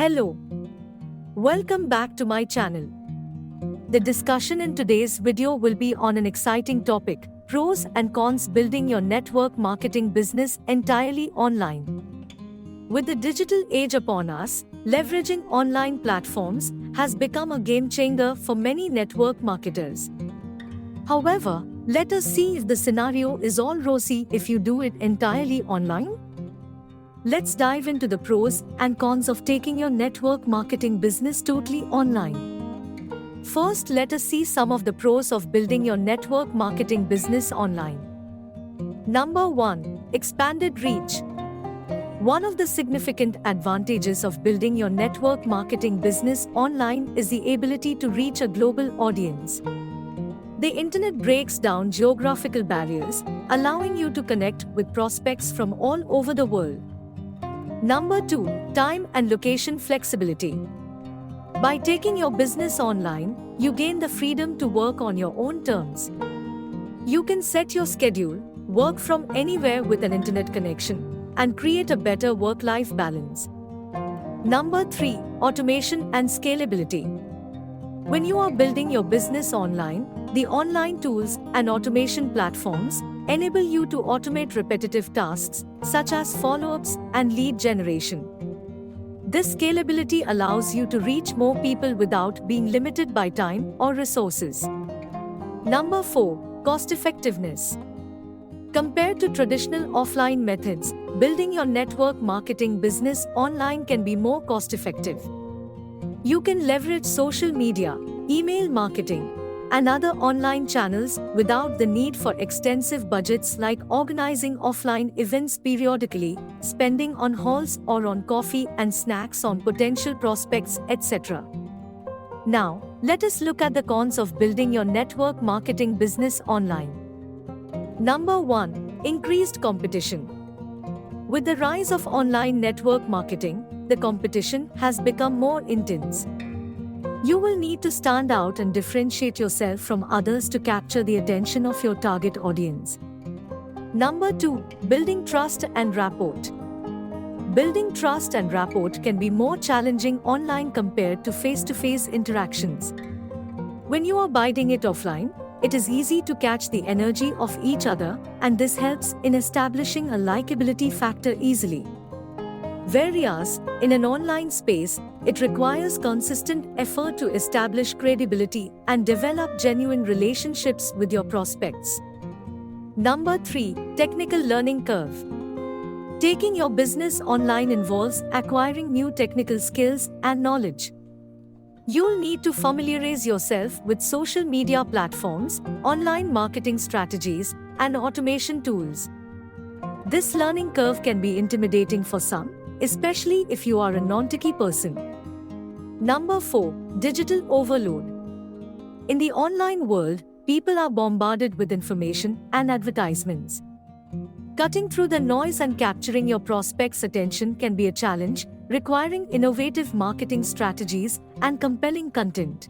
Hello. Welcome back to my channel. The discussion in today's video will be on an exciting topic: pros and cons building your network marketing business entirely online. With the digital age upon us, leveraging online platforms has become a game changer for many network marketers. However, let us see if the scenario is all rosy if you do it entirely online. Let's dive into the pros and cons of taking your network marketing business totally online. First, let us see some of the pros of building your network marketing business online. Number 1. Expanded reach. One of the significant advantages of building your network marketing business online is the ability to reach a global audience. The internet breaks down geographical barriers, allowing you to connect with prospects from all over the world. Number 2. Time and location flexibility. By taking your business online, you gain the freedom to work on your own terms. You can set your schedule, work from anywhere with an internet connection, and create a better work-life balance. Number 3. Automation and scalability. When you are building your business online, the online tools and automation platforms enable you to automate repetitive tasks such as follow-ups and lead generation. This scalability allows you to reach more people without being limited by time or resources. Number 4. Cost-effectiveness. Compared to traditional offline methods, building your network marketing business online can be more cost-effective. You can leverage social media, email marketing, and other online channels without the need for extensive budgets like organizing offline events periodically, spending on halls or on coffee and snacks on potential prospects, etc. Now, let us look at the cons of building your network marketing business online. Number 1. Increased competition. With the rise of online network marketing, the competition has become more intense. You will need to stand out and differentiate yourself from others to capture the attention of your target audience. Number 2. Building trust and rapport. Building trust and rapport can be more challenging online compared to face-to-face interactions. When you are biting it offline, it is easy to catch the energy of each other, and this helps in establishing a likability factor easily. Whereas, in an online space, it requires consistent effort to establish credibility and develop genuine relationships with your prospects. Number 3. Technical learning curve. Taking your business online involves acquiring new technical skills and knowledge. You'll need to familiarize yourself with social media platforms, online marketing strategies, and automation tools. This learning curve can be intimidating for some, especially if you are a non-techie person. Number 4. Digital overload. In the online world, people are bombarded with information and advertisements. Cutting through the noise and capturing your prospects' attention can be a challenge, requiring innovative marketing strategies and compelling content.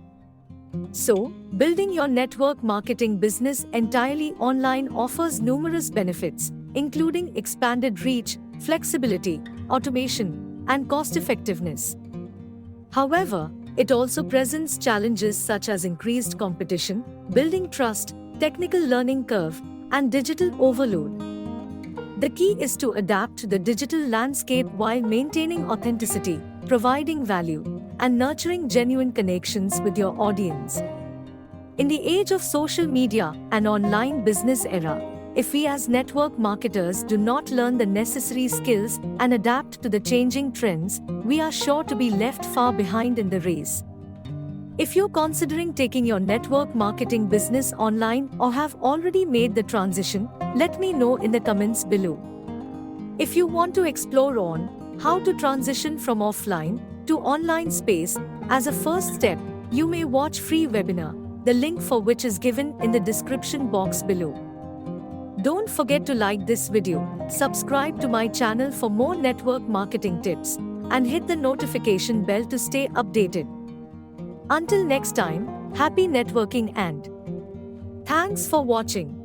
So, building your network marketing business entirely online offers numerous benefits, including expanded reach, flexibility, automation, and cost-effectiveness. However, it also presents challenges such as increased competition, building trust, technical learning curve, and digital overload. The key is to adapt to the digital landscape while maintaining authenticity, providing value, and nurturing genuine connections with your audience. In the age of social media and online business era, if we as network marketers do not learn the necessary skills and adapt to the changing trends, we are sure to be left far behind in the race. If you're considering taking your network marketing business online or have already made the transition, let me know in the comments below. If you want to explore on how to transition from offline to online space as a first step, you may watch free webinar, the link for which is given in the description box below. Don't forget to like this video, subscribe to my channel for more network marketing tips, and hit the notification bell to stay updated. Until next time, happy networking and thanks for watching.